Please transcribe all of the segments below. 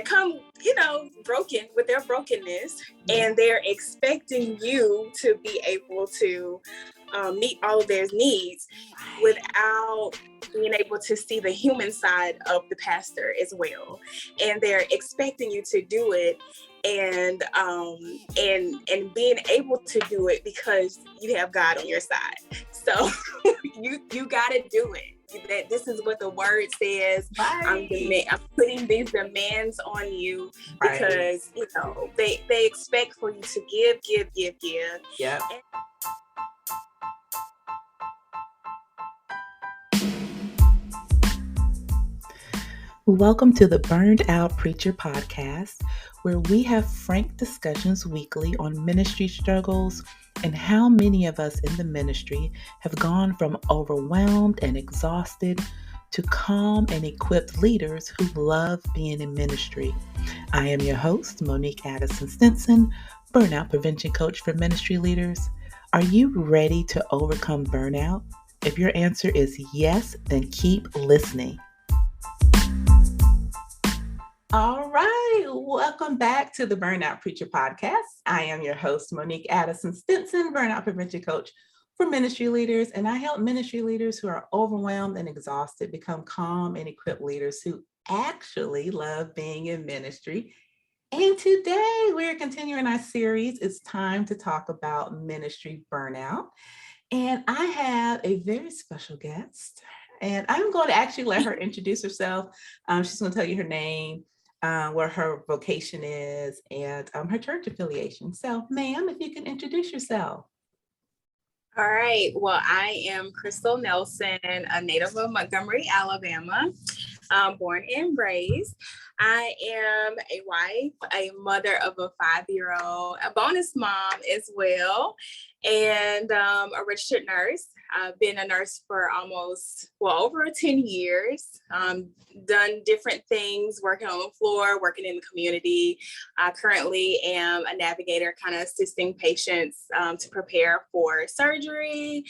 come, broken with their brokenness, and they're expecting you to be able to meet all of their needs without being able to see the human side of the pastor as well. And they're expecting you to do it and being able to do it because you have God on your side. So you got to do it. That this is what the word says. Right. I'm putting these demands on you because they expect for you to give. Yeah. Welcome to the Burned Out Preacher podcast, where we have frank discussions weekly on ministry struggles and how many of us in the ministry have gone from overwhelmed and exhausted to calm and equipped leaders who love being in ministry. I am your host, Monique Addison-Stinson, Burnout Prevention Coach for Ministry Leaders. Are you ready to overcome burnout? If your answer is yes, then keep listening. All right, welcome back to the Burnout Preacher podcast. I am your host, Monique Addison-Stinson, Burnout Prevention Coach for Ministry Leaders, and I help ministry leaders who are overwhelmed and exhausted become calm and equipped leaders who actually love being in ministry. And today we're continuing our series. It's time to talk about ministry burnout. And I have a very special guest, and I'm going to actually let her introduce herself. She's going to tell you her name, where her vocation is, and her church affiliation. So, ma'am, if you can introduce yourself. All right. Well, I am Crystal Nelson, a native of Montgomery, Alabama, born and raised. I am a wife, a mother of a 5-year-old, a bonus mom as well, and a registered nurse. I've been a nurse for over 10 years, done different things, working on the floor, working in the community. I currently am a navigator, kind of assisting patients to prepare for surgery.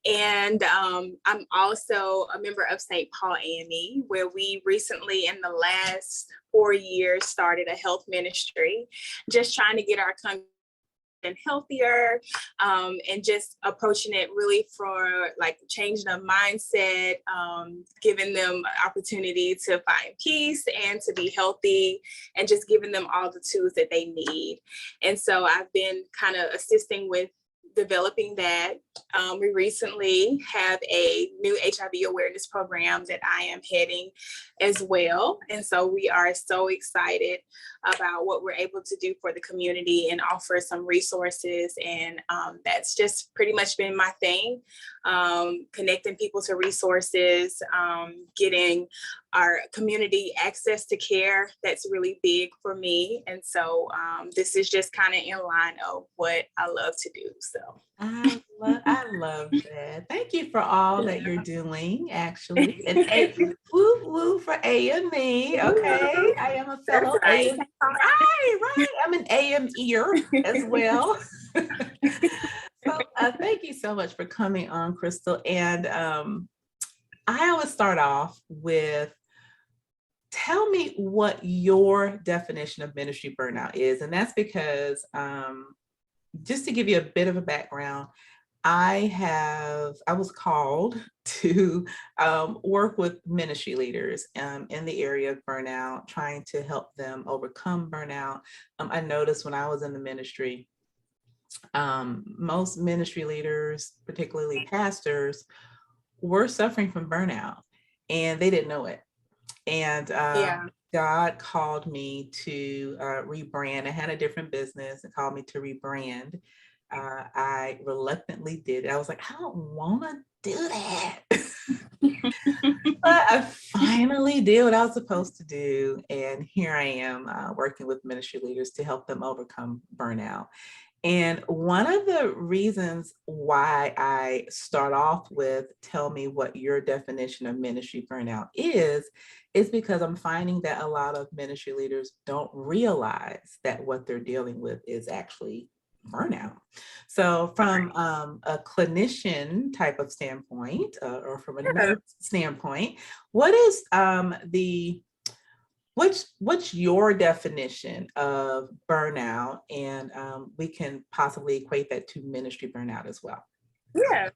And I'm also a member of St. Paul AME, where we recently, in the last 4 years, started a health ministry, just trying to get our country and healthier, and just approaching it really for like changing the mindset, giving them opportunity to find peace and to be healthy, and just giving them all the tools that they need. And so I've been kind of assisting with developing that. We recently have a new HIV awareness program that I am heading as well. And so we are so excited about what we're able to do for the community and offer some resources. And that's just pretty much been my thing, connecting people to resources, getting our community access to care. That's really big for me. And so this is just kind of in line of what I love to do. So I love that. Thank you for all that you're doing, actually. And woo woo for AME. Okay. I am a fellow AME. Right. I'm an AME-er as well. So thank you so much for coming on, Crystal. And I always start off with, tell me what your definition of ministry burnout is. And that's because just to give you a bit of a background, I was called to work with ministry leaders in the area of burnout, trying to help them overcome burnout. I noticed when I was in the ministry, most ministry leaders, particularly pastors, were suffering from burnout, and they didn't know it. And God called me to rebrand. I had a different business and called me to rebrand. I reluctantly did it. I was like, I don't want to do that. But I finally did what I was supposed to do. And here I am working with ministry leaders to help them overcome burnout. And one of the reasons why I start off with, tell me what your definition of ministry burnout is because I'm finding that a lot of ministry leaders don't realize that what they're dealing with is actually burnout. So from a clinician type of standpoint, or from a nurse standpoint, what is the What's your definition of burnout? And we can possibly equate that to ministry burnout as well. Yeah.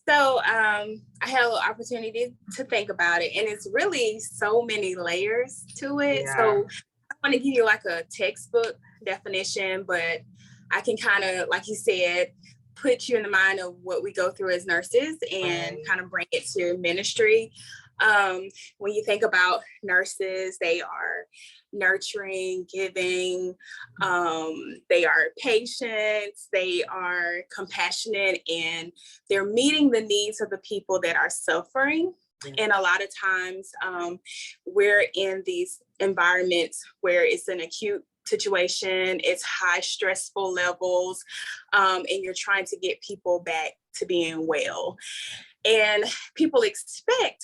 So I had an opportunity to think about it, and it's really so many layers to it. Yeah. So I want to give you like a textbook definition, but I can kind of, like you said, put you in the mind of what we go through as nurses and kind of bring it to ministry. When you think about nurses, they are nurturing, giving, they are patient, they are compassionate, and they're meeting the needs of the people that are suffering. And a lot of times we're in these environments where it's an acute situation, it's high stressful levels, and you're trying to get people back to being well. And people expect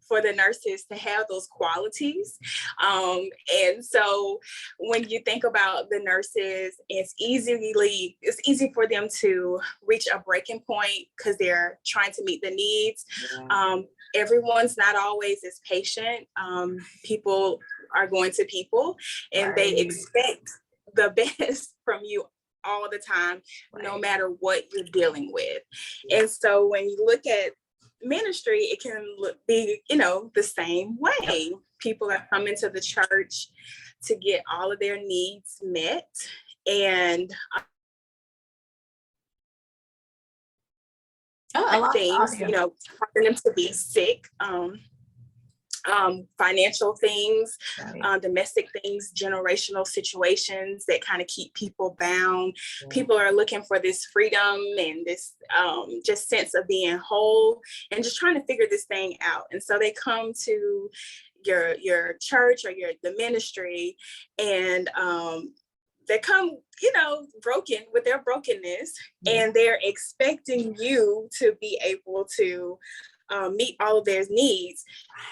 for the nurses to have those qualities. And so when you think about the nurses, it's easy for them to reach a breaking point because they're trying to meet the needs. Everyone's not always as patient. People are going to people, and they expect the best from you all the time, no matter what you're dealing with. And so when you look at ministry, it can be, the same way. People are coming to the church to get all of their needs met. And things, causing them to be sick, financial things, domestic things, generational situations that kind of keep people bound. People are looking for this freedom and this just sense of being whole and just trying to figure this thing out. And so they come to your church or the ministry, and they come, broken with their brokenness, and they're expecting you to be able to meet all of their needs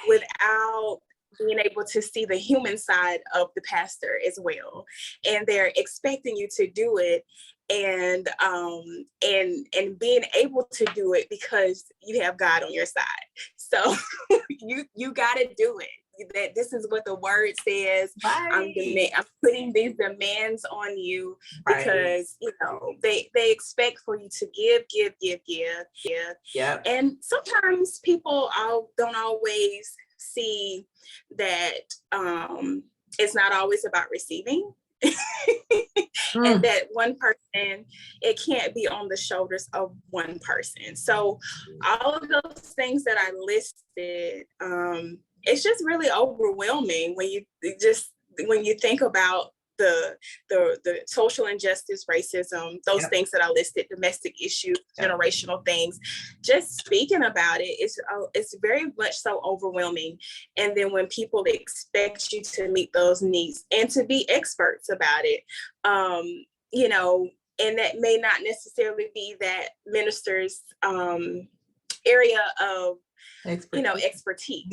without being able to see the human side of the pastor as well. And they're expecting you to do it and being able to do it because you have God on your side. So you got to do it. That this is what the word says. I'm putting these demands on you because they expect for you to give. And sometimes people don't always see that it's not always about receiving. And that one person, it can't be on the shoulders of one person. So all of those things that I listed, it's just really overwhelming when you think about the social injustice, racism, those things that I listed, domestic issues, generational things. Just speaking about it, it's very much so overwhelming. And then when people expect you to meet those needs and to be experts about it, and that may not necessarily be that minister's area of expertise.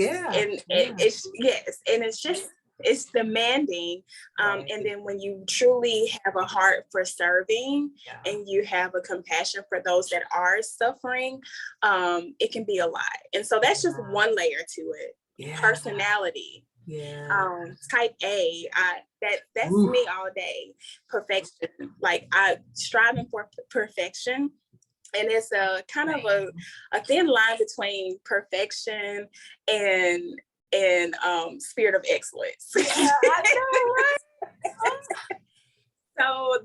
It's demanding. And then when you truly have a heart for serving and you have a compassion for those that are suffering, it can be a lot. And so that's just one layer to it. Personality. Type A, that's me all day. Perfection. Like I striving for perfection. And it's a kind of a thin line between perfection and spirit of excellence. I know, right? So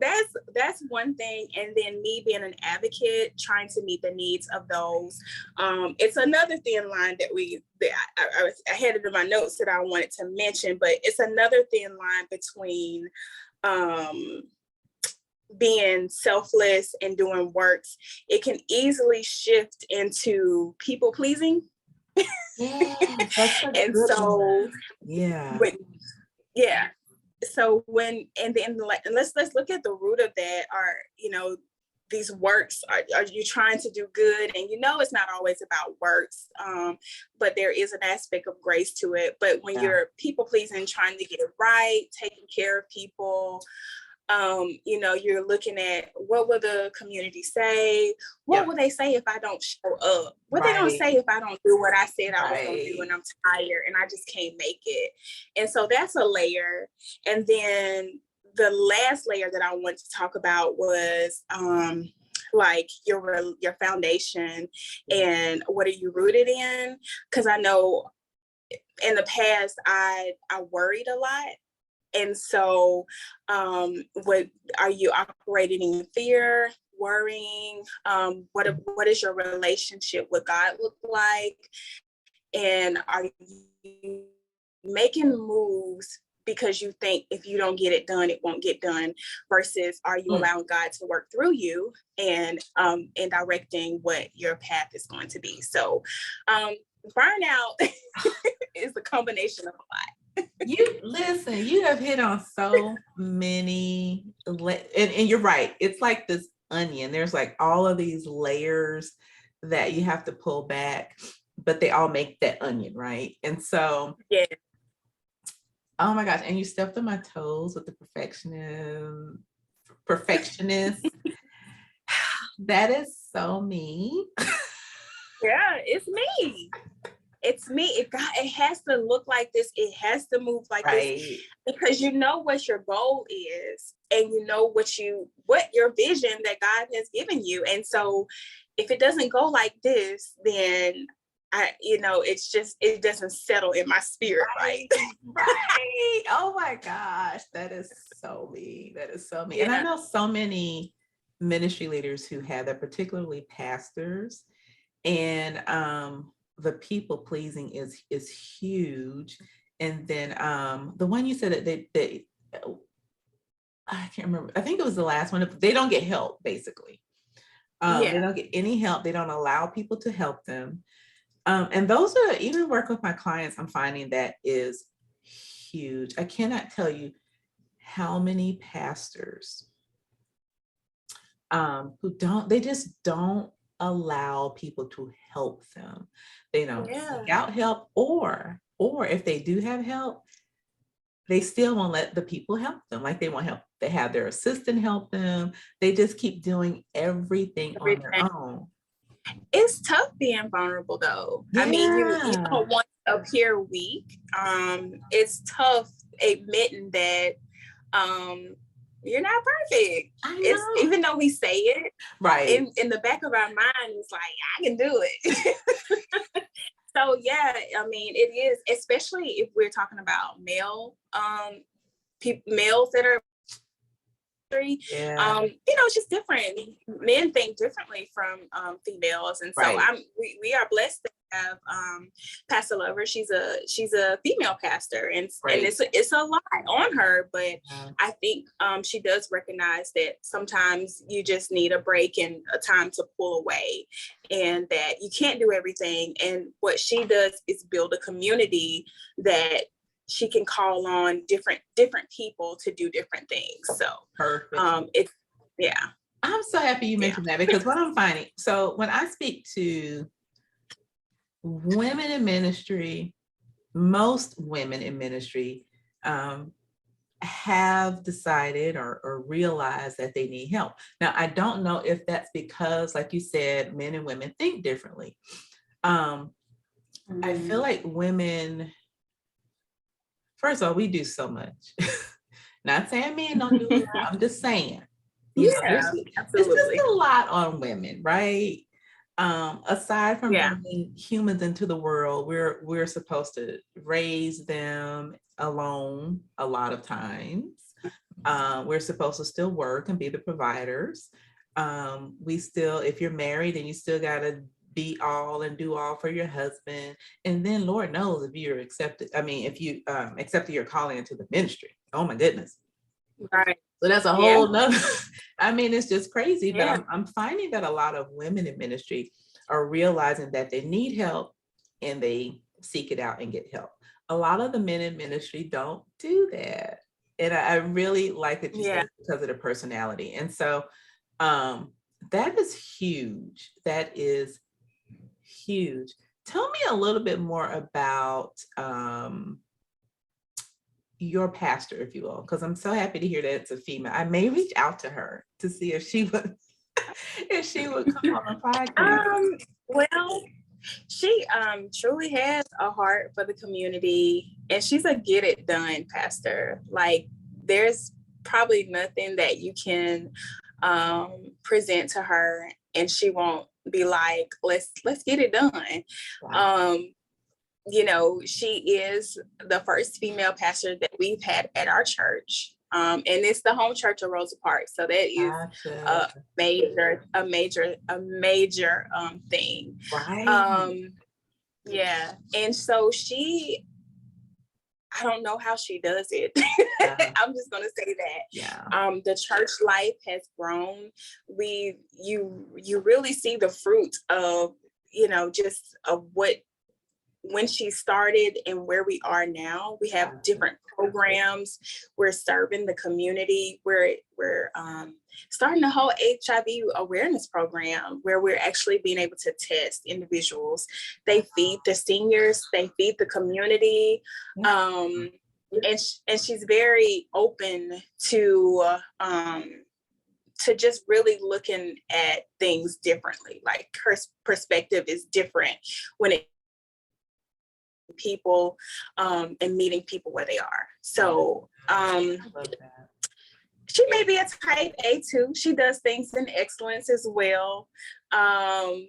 that's one thing. And then me being an advocate, trying to meet the needs of those. It's another thin line that I had it in my notes that I wanted to mention, but it's another thin line between being selfless and doing works. It can easily shift into people pleasing. And so so let's look at the root of that. Are these works, are you trying to do good? And it's not always about works, but there is an aspect of grace to it. But when you're people pleasing, trying to get it right, taking care of people, You know, you're looking at what will the community say? What will they say if I don't show up? What they gonna say if I don't do what I said I was gonna do and I'm tired and I just can't make it? And so that's a layer. And then the last layer that I want to talk about was like your foundation and what are you rooted in? Because I know in the past I worried a lot. And so what are you operating in fear, worrying? What is your relationship with God look like? And are you making moves because you think if you don't get it done, it won't get done, versus are you allowing God to work through you and directing what your path is going to be? So burnout is a combination of a lot. You have hit on so many, and you're right. It's like this onion. There's like all of these layers that you have to pull back, but they all make that onion, right? And so, yeah. Oh my gosh. And you stepped on my toes with the perfectionist. That is so me. Yeah, it's me. It's me. It has to look like this. It has to move like this, because you know what your goal is, and you know what your vision that God has given you. And so if it doesn't go like this, then it doesn't settle in my spirit, right? Right. Oh my gosh. That is so me. That is so me. Yeah. And I know so many ministry leaders who have that, particularly pastors, and the people pleasing is huge. And then the one you said that they I can't remember. I think it was the last one. They don't get help, basically. They don't get any help. They don't allow people to help them. And those are, even work with my clients, I'm finding that is huge. I cannot tell you how many pastors they just don't allow people to help them. They don't seek out help, or if they do have help, they still won't let the people help them. Like, they won't help. They have their assistant help them. They just keep doing everything on their own. It's tough being vulnerable, though. Yeah. I mean, you don't want to appear weak. It's tough admitting that you're not perfect. It's, even though we say it, right, in the back of our mind, it's like, I can do it. So yeah, I mean, it is, especially if we're talking about males that are, it's just different. Men think differently from females, and so we are blessed to have Pastor Lover. She's a female pastor, and it's a lot on her, but I think she does recognize that sometimes you just need a break and a time to pull away, and that you can't do everything. And what she does is build a community that she can call on different people to do different things. So perfect. I'm so happy you mentioned that, because what I'm finding, so when I speak to women in ministry, most women in ministry have decided or realized that they need help. Now, I don't know if that's because, like you said, men and women think differently. I feel like women, first of all, we do so much. Not saying men don't do it. I'm just saying. Absolutely. It's just a lot on women, right? Aside from bringing humans into the world, we're supposed to raise them alone a lot of times. We're supposed to still work and be the providers. We still, if you're married, then you still gotta be all and do all for your husband. And then Lord knows if you're accepted, if you accepted your calling into the ministry. Oh my goodness. Right. So that's a whole nother, it's just crazy, but I'm finding that a lot of women in ministry are realizing that they need help and they seek it out and get help. A lot of the men in ministry don't do that. And I really like that you said because of the personality. And so that is huge. That is huge. Tell me a little bit more about your pastor, if you will? Because I'm so happy to hear that it's a female. I may reach out to her to see if she would if she would come on the podcast. Well, she truly has a heart for the community, and she's a get it done pastor. Like, there's probably nothing that you can present to her and she won't be like, let's get it done. Wow. You know, she is the first female pastor that we've had at our church. And it's the home church of Rosa Parks. So that is a major thing. Right. Yeah. And so I don't know how she does it. I'm just going to say that. Yeah. The church life has grown. You really see the fruit of, you know, just of when she started and where we are now. We have different programs. We're serving the community. We're starting a whole HIV awareness program where we're actually being able to test individuals. They feed the seniors, they feed the community. And she's very open to just really looking at things differently. Like, her perspective is different when it people and meeting people where they are. So I love that. She may be a type A too. She does things in excellence as well. And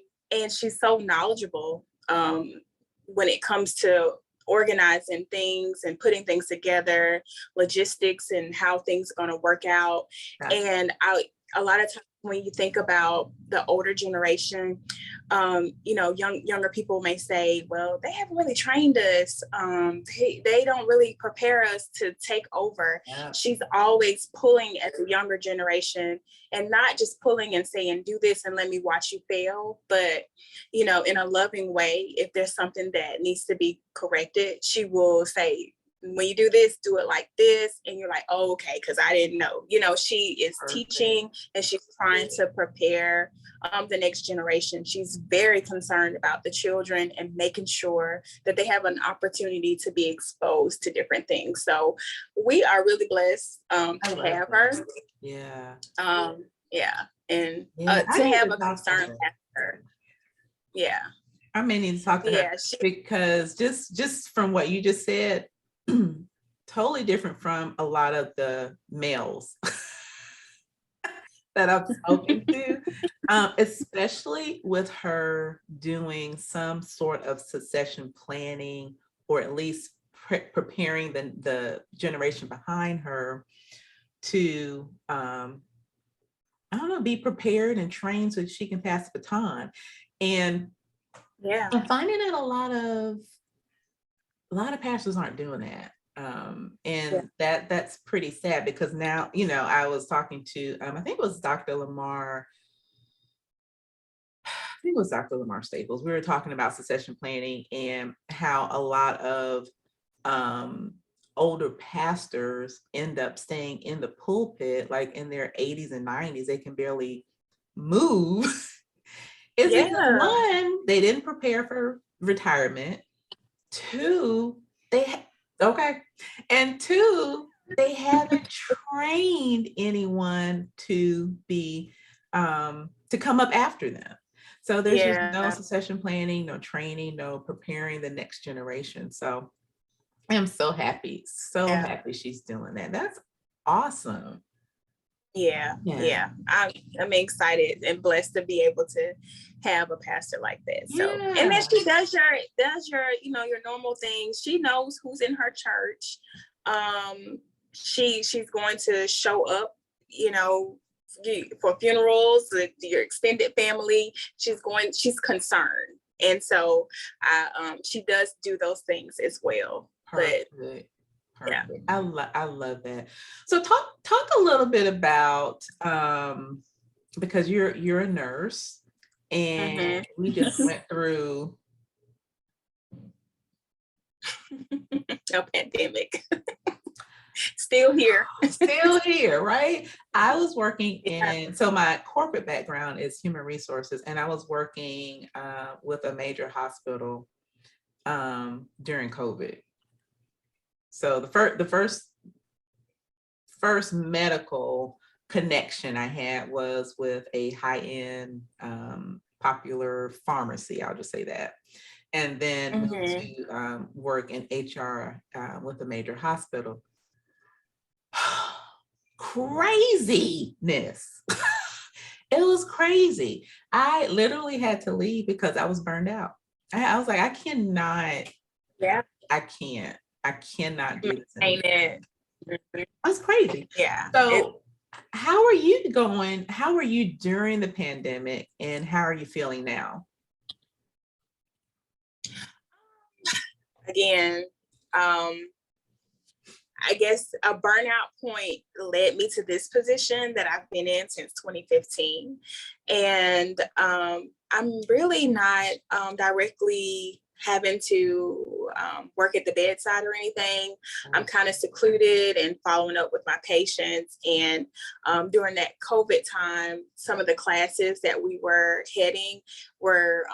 she's so knowledgeable when it comes to organizing things and putting things together, logistics and how things are going to work out. And a lot of times when you think about the older generation, you know, younger people may say, well, they haven't really trained us. They don't really prepare us to take over. Yeah. She's always pulling at the younger generation, and not just pulling and saying, do this and let me watch you fail. But, you know, in a loving way, if there's something that needs to be corrected, she will say, when you do this, do it like this. And you're like, oh, okay, because I didn't know. You know, she is teaching and she's trying to prepare the next generation. She's very concerned about the children and making sure that they have an opportunity to be exposed to different things. So we are really blessed to have her. Yeah. And to have a concerned pastor. Yeah. I may need to talk to her because just from what you just said, totally different from a lot of the males that I've spoken to, especially with her doing some sort of succession planning, or at least preparing the generation behind her to, I don't know, be prepared and trained so she can pass the baton. And I'm finding that a lot of pastors aren't doing that. That's pretty sad, because now, you know, I was talking to, I think it was Dr. Lamar Staples. We were talking about succession planning and how a lot of older pastors end up staying in the pulpit, like in their 80s and 90s. They can barely move. It's because, one, they didn't prepare for retirement. Two, they haven't trained anyone to be to come up after them. So there's just no succession planning, no training, no preparing the next generation. So I'm so happy she's doing that. That's awesome. Yeah. I'm excited and blessed to be able to have a pastor like that. So, and then she does your, you know, your normal things. She knows who's in her church. She's going to show up, you know, for funerals, your extended family. She's concerned. And so she does do those things as well. Perfect. Perfect. I love that. So talk a little bit about because you're a nurse, and we just went through a pandemic. Still here, right? I was working in, so my corporate background is human resources, and I was working with a major hospital during COVID. So the first medical connection I had was with a high-end popular pharmacy. I'll just say that. And then moved to work in HR with a major hospital. Craziness. It was crazy. I literally had to leave because I was burned out. I was like, I cannot. Yeah. I cannot do this anymore. That's crazy. Yeah. So how are you going? How are you during the pandemic, and how are you feeling now? Again, I guess a burnout point led me to this position that I've been in since 2015. And I'm really not directly having to work at the bedside or anything. I'm kind of secluded and following up with my patients. And during that COVID time, some of the classes that we were heading were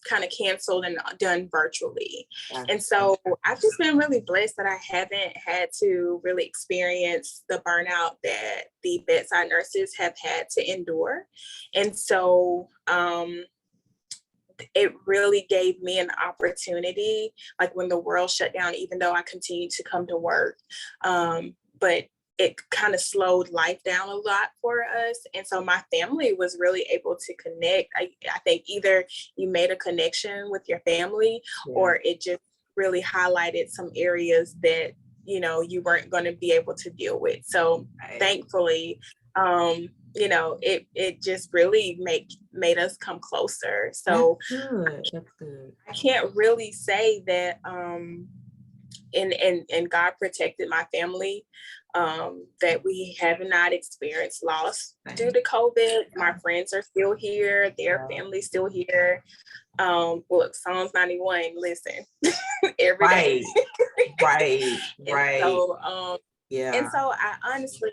kind of canceled and done virtually. And so I've just been really blessed that I haven't had to really experience the burnout that the bedside nurses have had to endure. And so it really gave me an opportunity, like when the world shut down, even though I continued to come to work, but it kind of slowed life down a lot for us. And so my family was really able to connect. I think either you made a connection with your family, or it just really highlighted some areas that, you know, you weren't going to be able to deal with. So thankfully, you know, it just really made us come closer. So That's good. I can't really say that and God protected my family, that we have not experienced loss due to COVID. My friends are still here, their family's still here. Look, Psalms 91, listen, every day. Right. So and so I honestly,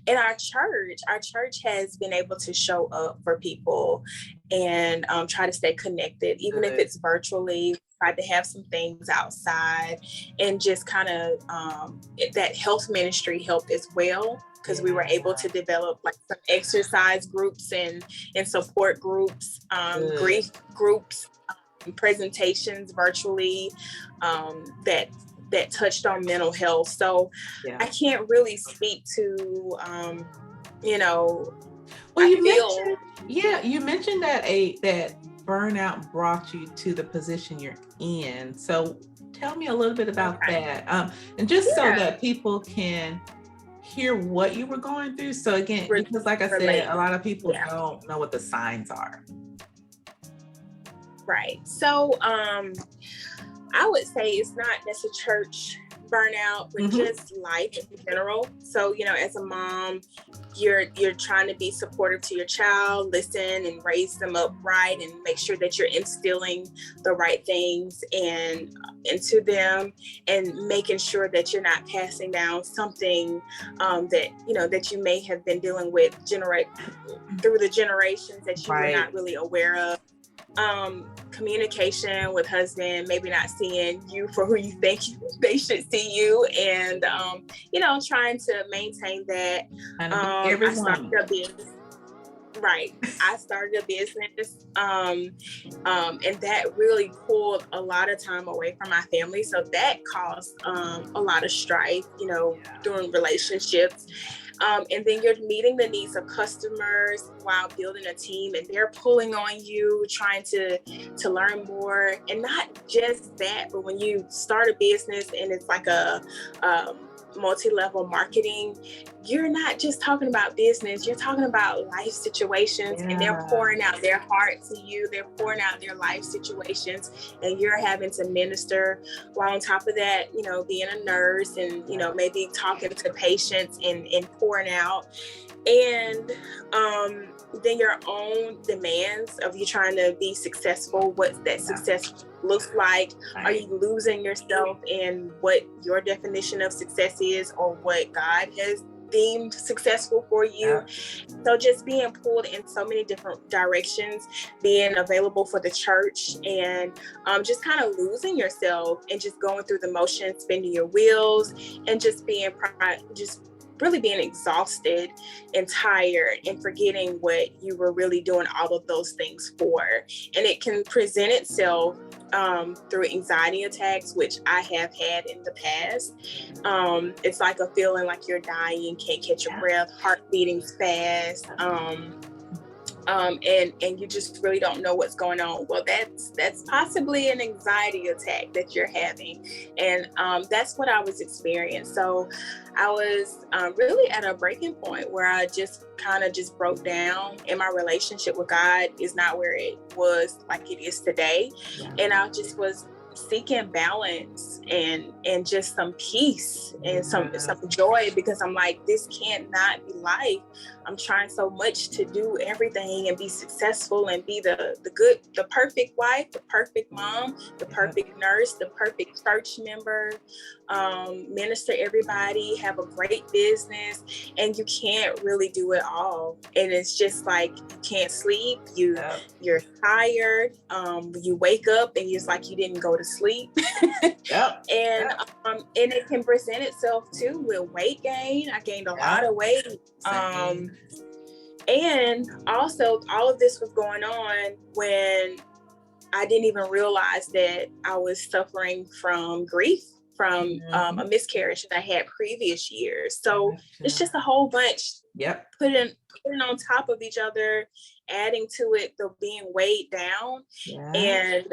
in our church has been able to show up for people and try to stay connected, even if it's virtually. Tried to have some things outside, and just kind of that health ministry helped as well, because we were able to develop like some exercise groups and support groups, grief groups, presentations virtually, that touched on mental health. So I can't really speak to, you know, well, you mentioned that that burnout brought you to the position you're in. So tell me a little bit about that. And just so that people can hear what you were going through. So again, because like I said, a lot of people don't know what the signs are. Right. So I would say it's not necessarily church burnout, but just life in general. So, you know, as a mom, you're trying to be supportive to your child, listen and raise them up right, and make sure that you're instilling the right things and into them, and making sure that you're not passing down something that, you know, that you may have been dealing with through the generations that you were not really aware of. Communication with husband, maybe not seeing you for who you think they should see you, and you know, trying to maintain that. I started a business. I started a business, and that really pulled a lot of time away from my family. So that caused a lot of strife, you know, during relationships. And then you're meeting the needs of customers while building a team, and they're pulling on you, trying to learn more. And not just that, but when you start a business and it's like a multi-level marketing, you're not just talking about business, you're talking about life situations, and they're pouring out their heart to you, they're pouring out their life situations, and you're having to minister while on top of that, you know, being a nurse and, you know, maybe talking to patients and pouring out. And then your own demands of you trying to be successful, what that success looks like. Are you losing yourself in what your definition of success is, or what God has deemed successful for you. So just being pulled in so many different directions, being available for the church, and just kind of losing yourself and just going through the motions, spinning your wheels, and just really being exhausted and tired and forgetting what you were really doing all of those things for. And it can present itself through anxiety attacks, which I have had in the past. It's like a feeling like you're dying, can't catch your breath, heart beating fast. And you just really don't know what's going on. Well, that's possibly an anxiety attack that you're having. And that's what I was experiencing. So I was really at a breaking point where I just kind of just broke down, and my relationship with God is not where it was like it is today. And I just was seeking balance and just some peace and some joy, because I'm like, this can't not be life. I'm trying so much to do everything and be successful and be the perfect wife, the perfect mom, the perfect nurse, the perfect church member, minister everybody, have a great business, and you can't really do it all. And it's just like you can't sleep, you're tired, you wake up and it's like you didn't go to sleep. And it can present itself too with weight gain. I gained a lot of weight. And also all of this was going on when I didn't even realize that I was suffering from grief from a miscarriage that I had previous years. So it's just a whole bunch putting on top of each other, adding to it, the being weighed down. And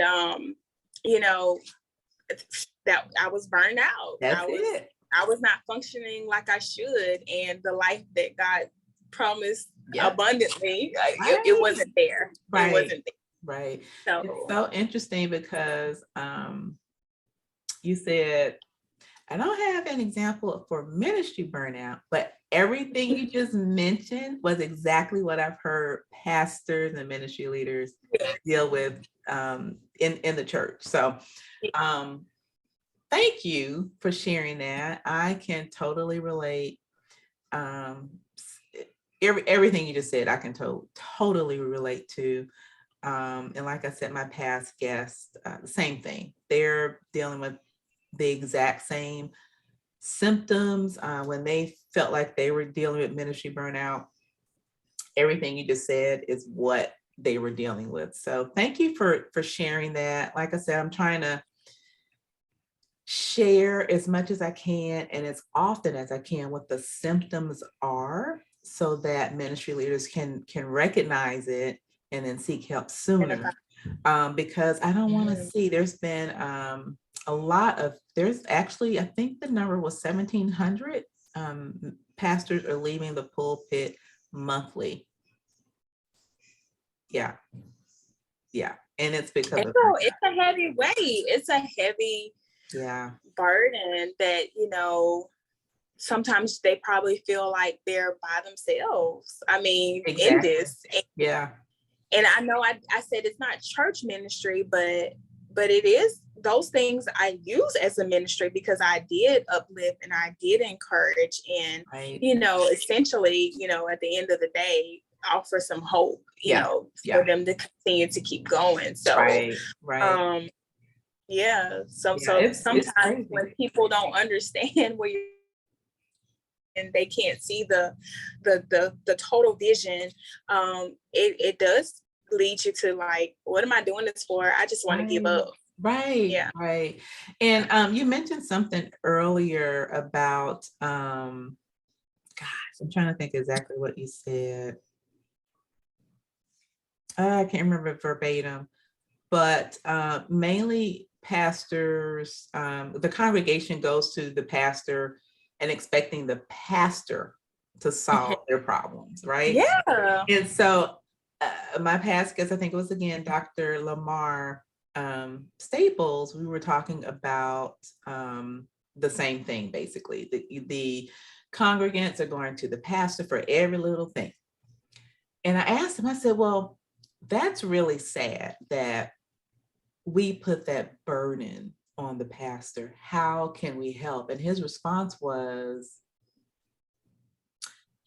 that I was burned out. I was not functioning like I should, and the life that God promised abundantly, it wasn't there. It wasn't there. Right. So it's so interesting because you said, I don't have an example for ministry burnout, but everything you just mentioned was exactly what I've heard pastors and ministry leaders deal with in the church. So thank you for sharing that. I can totally relate. Everything you just said, I can totally relate to. And like I said, my past guests, the same thing. They're dealing with the exact same symptoms when they felt like they were dealing with ministry burnout. Everything you just said is what they were dealing with. So thank you for sharing that. Like I said, I'm trying to share as much as I can and as often as I can what the symptoms are, so that ministry leaders can recognize it and then seek help sooner. Because I don't want to see, there's been there's actually, I think the number was 1,700 pastors are leaving the pulpit monthly. Yeah. And it's because it's a heavy weight. It's a heavy burden that, sometimes they probably feel like they're by themselves. I mean, in this. And I know I said it's not church ministry, but it is those things I use as a ministry, because I did uplift and I did encourage and, essentially, at the end of the day, offer some hope, for them to continue to keep going. So, sometimes when people don't understand where you're and they can't see the total vision, it does lead you to like, what am I doing this for? I just want to give up. Right. And you mentioned something earlier about I'm trying to think exactly what you said. I can't remember verbatim, but mainly pastors, the congregation goes to the pastor and expecting the pastor to solve their problems, right? Yeah. And so my past guest, I think it was again, Dr. Lamar Staples, we were talking about the same thing, basically. The congregants are going to the pastor for every little thing. And I asked him, I said, well, that's really sad that we put that burden on the pastor. How can we help? And his response was,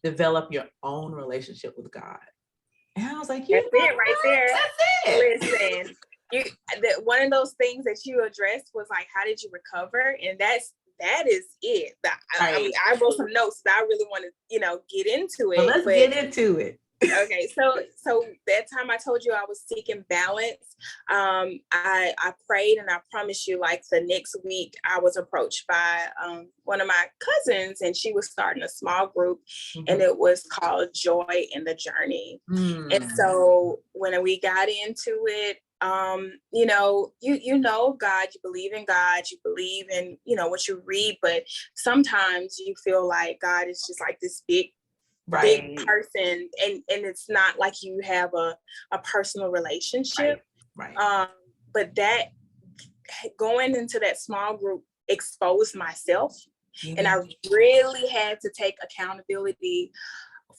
develop your own relationship with God. And I was like, that's it right there. That's it. Listen, one of those things that you addressed was like, how did you recover? And that is it. I mean, I wrote some notes that I really want to, get into it. Well, let's get into it. Okay, so that time I told you I was seeking balance. I prayed, and I promise you, like the next week, I was approached by one of my cousins, and she was starting a small group, and it was called Joy in the Journey. And so when we got into it, you know God, you believe in God, you believe in what you read, but sometimes you feel like God is just like this big person, and it's not like you have a personal relationship. But that going into that small group exposed myself, and I really had to take accountability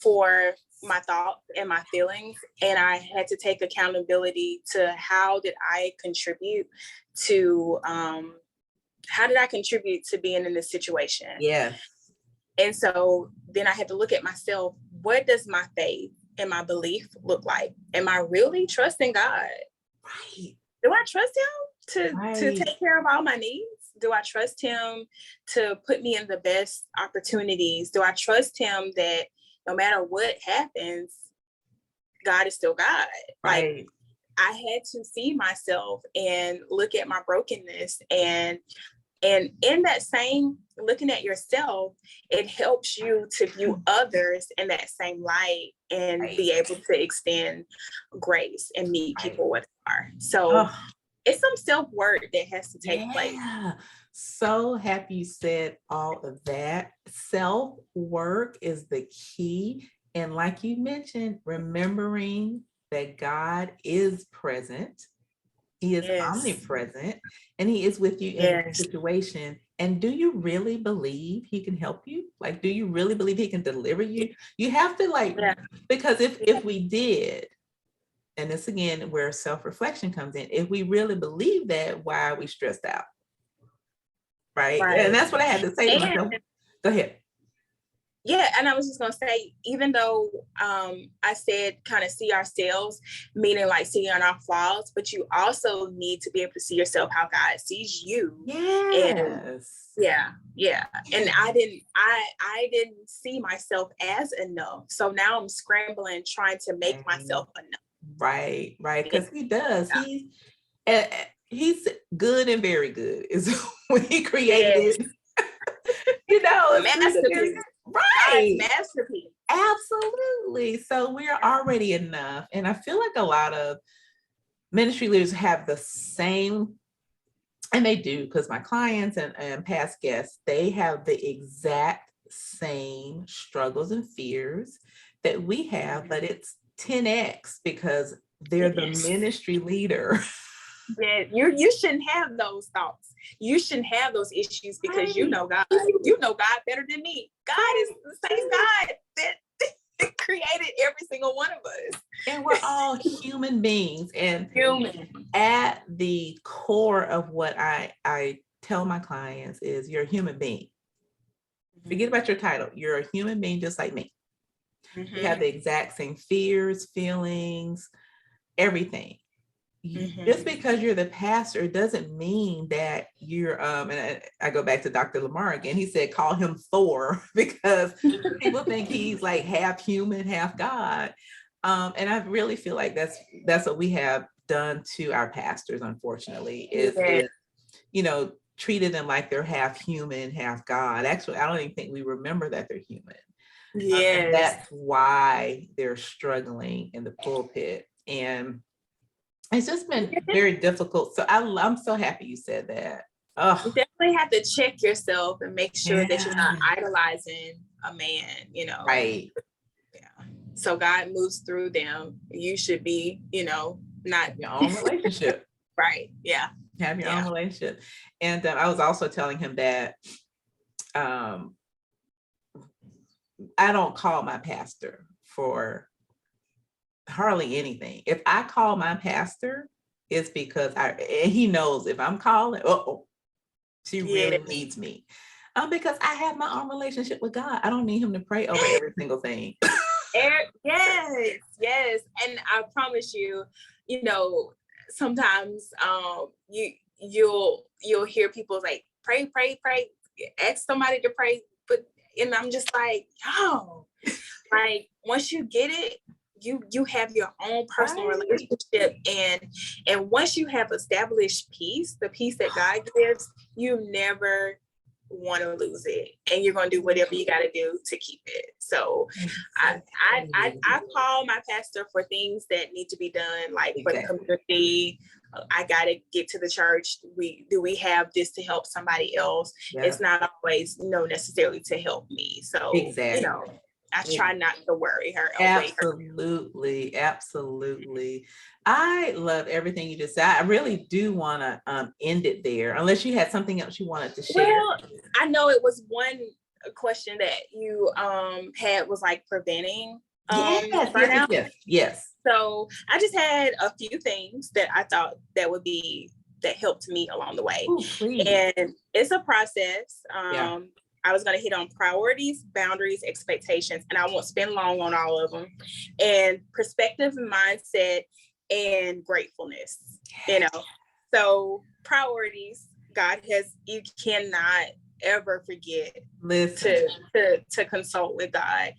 for my thoughts and my feelings, and I had to take accountability to how did I contribute to being in this situation. And so then I had to look at myself. What does my faith and my belief look like? Am I really trusting God? Do I trust him to take care of all my needs? Do I trust him to put me in the best opportunities? Do I trust him that no matter what happens, God is still God? Like, I had to see myself and look at my brokenness, and in that same looking at yourself, it helps you to view others in that same light and be able to extend grace and meet people where they are. So it's some self-work that has to take place. So happy you said all of that. Self-work is the key. And like you mentioned, remembering that God is present. He is omnipresent, and he is with you in the situation. And do you really believe he can help you? Like, do you really believe he can deliver you? You have to because if we did, and this again, where self-reflection comes in, if we really believe that, why are we stressed out? Right. And that's what I had to say to myself. Go ahead. Yeah, and I was just gonna say, even though I said kind of see ourselves, meaning like seeing our flaws, but you also need to be able to see yourself how God sees you. And and I didn't see myself as enough, so now I'm scrambling trying to make myself enough. Right, because he does. He's good and very good is what he created. Masterpiece. Masterpiece. Absolutely. So we're already enough. And I feel like a lot of ministry leaders have the same, and they do, because my clients and past guests, they have the exact same struggles and fears that we have, but it's 10x because they're the ministry leader. Yeah, you shouldn't have those thoughts. You shouldn't have those issues because you know God. You know God better than me. God is the same God that created every single one of us. And we're all human beings. And at the core of what I tell my clients is you're a human being. Forget about your title. You're a human being just like me. You have the exact same fears, feelings, everything. Just because you're the pastor doesn't mean that you're and I go back to Dr. Lamar again. He said call him Thor because people think he's like half human, half God. And I really feel like that's what we have done to our pastors, unfortunately, is treated them like they're half human, half God. Actually, I don't even think we remember that they're human. And that's why they're struggling in the pulpit. And it's just been very difficult. So I'm so happy you said that. You definitely have to check yourself and make sure that you're not idolizing a man, Right. Yeah. So God moves through them. You should be, not your own relationship. Right. Yeah. Have your own relationship. And I was also telling him that I don't call my pastor for hardly anything. If I call my pastor, it's because and he knows if I'm calling, she really needs me. Because I have my own relationship with God. I don't need him to pray over every single thing. Yes. And I promise you, sometimes you'll hear people like pray, ask somebody to pray, and I'm just like, yo, like once you get it, you have your own personal relationship, and once you have established peace, the peace that God gives, you never want to lose it, and you're going to do whatever you got to do to keep it. So I call my pastor for things that need to be done, like for the community. I got to get to the church. We have this to help somebody else? Yeah. It's not always necessarily to help me. So I try not to worry her. Absolutely. I love everything you just said. I really do want to end it there, unless you had something else you wanted to share. Well, I know it was one question that you had was like preventing burnout. Yes. So I just had a few things that I thought that helped me along the way. Ooh, and it's a process. I was going to hit on priorities, boundaries, expectations, and I won't spend long on all of them. And perspective, mindset, and gratefulness. So priorities, you cannot ever forget to consult with God.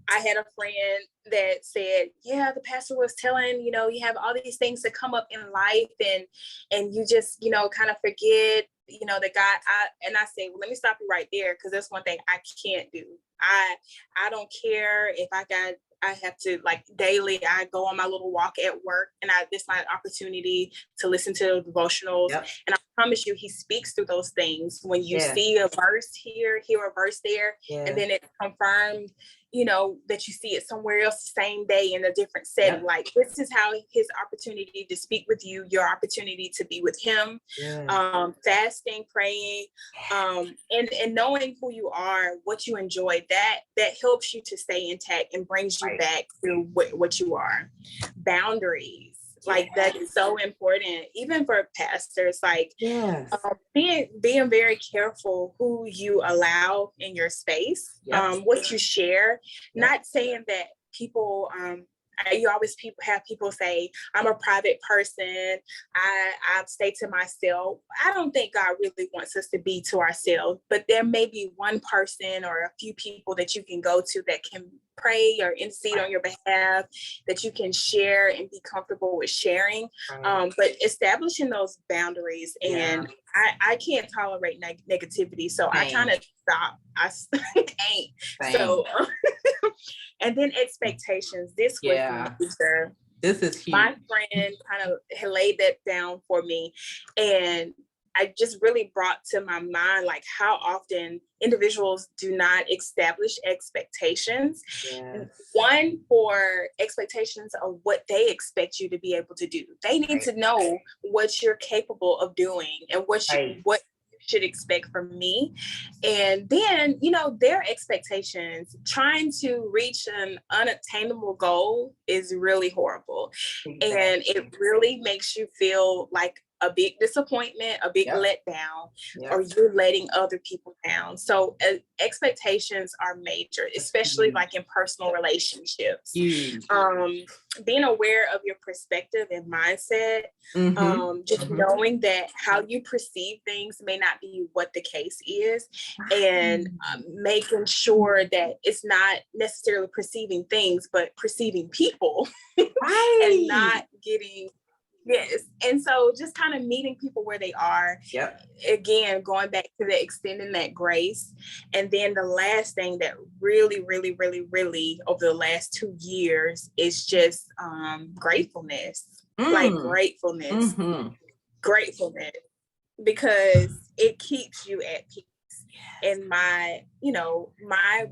I had a friend that said, yeah, the pastor was telling, you have all these things that come up in life, and you just, kind of forget, that God, I say, well, let me stop you right there, because that's one thing I can't do. I don't care if I have to, like, daily, I go on my little walk at work, and this is my opportunity to listen to devotionals. Yep. And I promise you, he speaks through those things. When you see a verse here, hear a verse there, and then it's confirmed, that you see it somewhere else the same day in a different setting. Yep. Like, this is how his opportunity to speak with you, your opportunity to be with him, fasting, praying, and knowing who you are, what you enjoy, that helps you to stay intact and brings you back to what you are. Boundaries. Like, that is so important, even for pastors, like being very careful who you allow in your space, what you share, not saying that people, you always have people say, I'm a private person, I stay to myself. I don't think God really wants us to be to ourselves, but there may be one person or a few people that you can go to that can pray or intercede on your behalf, that you can share and be comfortable with sharing. But establishing those boundaries, and I can't tolerate negativity, so I kind of stop. I can't. So, and then expectations. This was major. This is huge. My friend kind of laid that down for me, and I just really brought to my mind, like, how often individuals do not establish expectations. Yes. One, for expectations of what they expect you to be able to do. They need to know what you're capable of doing and what you should expect from me. And then, their expectations, trying to reach an unattainable goal is really horrible. Exactly. And it really makes you feel like a big disappointment, a big letdown, or you're letting other people down. So expectations are major, especially like in personal relationships. Being aware of your perspective and mindset, just knowing that how you perceive things may not be what the case is, and making sure that it's not necessarily perceiving things, but perceiving people, and not getting. Yes. And so just kind of meeting people where they are. Again, going back to the extending that grace. And then the last thing that really, really, really, really over the last 2 years is just gratefulness. Like gratefulness. Gratefulness. Because it keeps you at peace. And my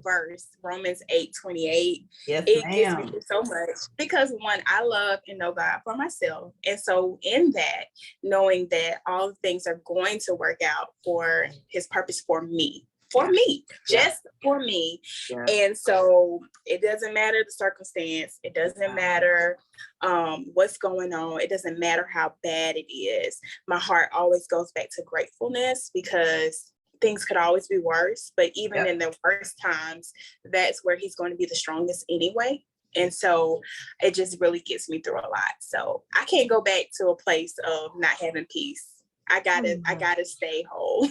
verse, Romans 8:28, it gives me so much, because one, I love and know God for myself. And so in that, knowing that all things are going to work out for his purpose for me, just for me. And so it doesn't matter the circumstance. It doesn't matter what's going on. It doesn't matter how bad it is. My heart always goes back to gratefulness, because things could always be worse, but even Yep. in the worst times, that's where he's going to be the strongest anyway. And so it just really gets me through a lot. So I can't go back to a place of not having peace. I gotta stay whole.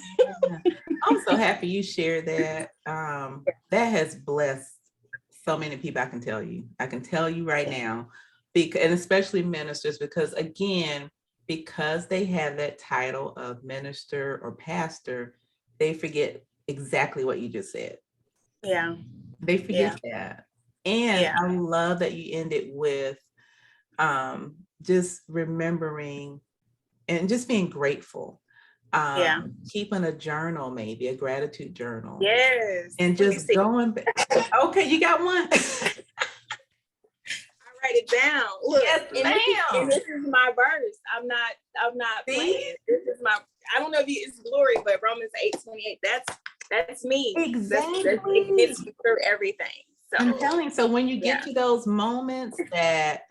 I'm so happy you shared that. That has blessed so many people. I can tell you right now, because, and especially ministers, because again, because they have that title of minister or pastor, they forget exactly what you just said. Yeah. They forget that. And I love that you ended with just remembering and just being grateful. Keeping a journal, maybe a gratitude journal. Yes. And just going back. Okay, you got one? Write it down. Look, yes, ma'am. And this is my verse. I'm not playing. This is my, I don't know if it's glory, but Romans 8:28, that's me. Exactly. It gets me through everything. So I'm telling you, so when you get to those moments that,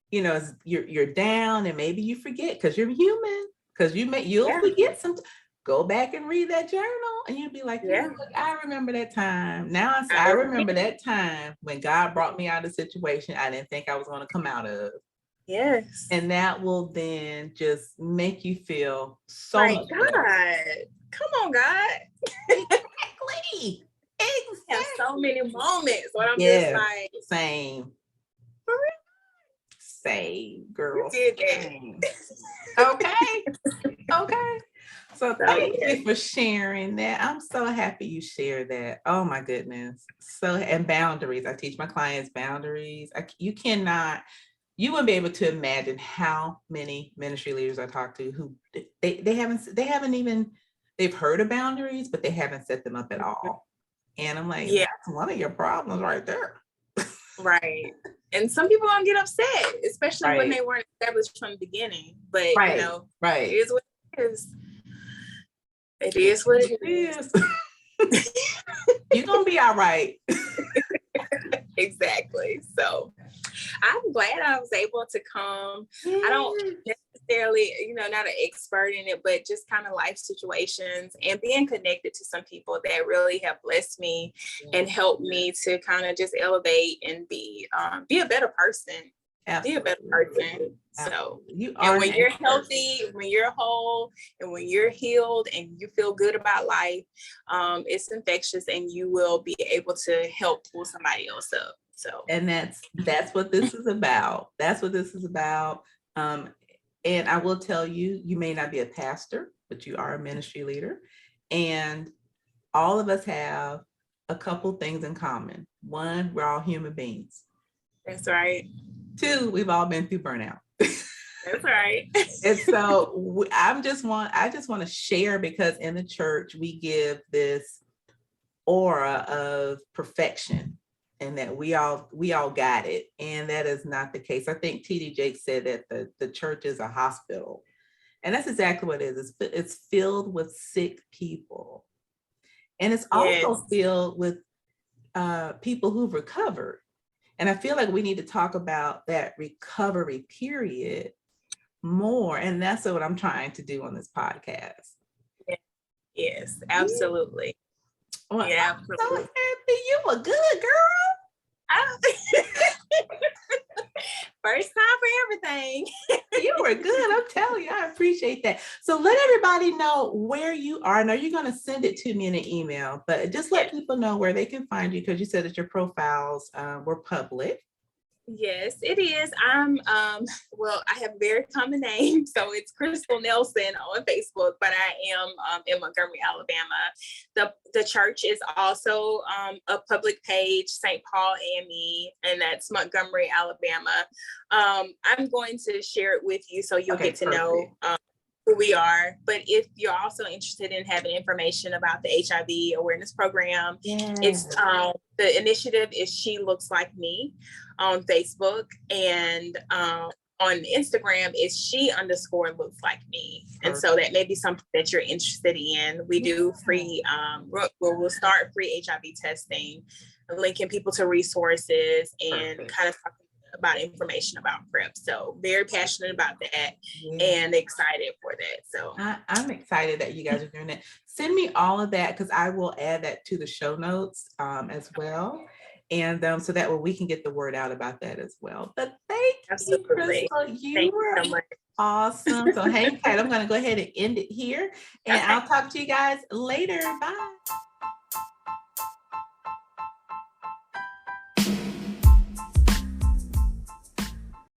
you know, you're down and maybe you forget, because you're human, because you'll forget something. Go back and read that journal and you'll be like, look, I remember that time. Now I remember that time when God brought me out of a situation I didn't think I was going to come out of. Yes. And that will then just make you feel so much God. Better. Come on, God. Exactly. Have so many moments when I'm just like, same. For real? Same, girl. You did that. Okay. So thank you for sharing that. I'm so happy you shared that. Oh my goodness. So, and boundaries. I teach my clients boundaries. You wouldn't be able to imagine how many ministry leaders I talk to who they've heard of boundaries, but they haven't set them up at all. And I'm like, that's one of your problems right there. Right. And some people don't get upset, especially when they weren't established from the beginning. But you know, it is what it is. It is what it is. You're gonna be all right. Exactly. So I'm glad I was able to come. I don't necessarily, not an expert in it, but just kind of life situations and being connected to some people that really have blessed me and helped me to kind of just elevate and be a better person. Absolutely. Be a better person. So and when you're healthy, when you're whole, and when you're healed and you feel good about life, it's infectious and you will be able to help pull somebody else up. So, and that's what this is about. That's what this is about. And I will tell you, you may not be a pastor, but you are a ministry leader. And all of us have a couple things in common. One, we're all human beings. That's right. Two, we've all been through burnout. That's right. And so I just want to share, because in the church, we give this aura of perfection and that we all got it. And that is not the case. I think T.D. Jakes said that the church is a hospital. And that's exactly what it is. It's filled with sick people. And it's also filled with people who've recovered. And I feel like we need to talk about that recovery period more. And that's what I'm trying to do on this podcast. Yes, absolutely. Well, yeah, I'm so happy. You were good, girl. First time for everything. You were good. I'm telling you, I appreciate that. So let everybody know where you are. I know you're going to send it to me in an email, but just let people know where they can find you, because you said that your profiles were public. Yes, it is. I'm, I have a very common name. So it's Crystal Nelson on Facebook, but I am in Montgomery, Alabama. The church is also a public page, St. Paul AME, and that's Montgomery, Alabama. I'm going to share it with you so you'll get to know who we are. But if you're also interested in having information about the HIV awareness program, it's the initiative is She Looks Like Me on Facebook, and on Instagram is she_looks_like_me. And so that may be something that you're interested in. We do free, we'll start free HIV testing, linking people to resources and kind of talking about information about prep. So very passionate about that and excited for that. So I'm excited that you guys are doing it. Send me all of that because I will add that to the show notes as well. And so that way we can get the word out about that as well. But thank you, Crystal. You were awesome. So hang tight. I'm going to go ahead and end it here. And I'll talk to you guys later. Bye.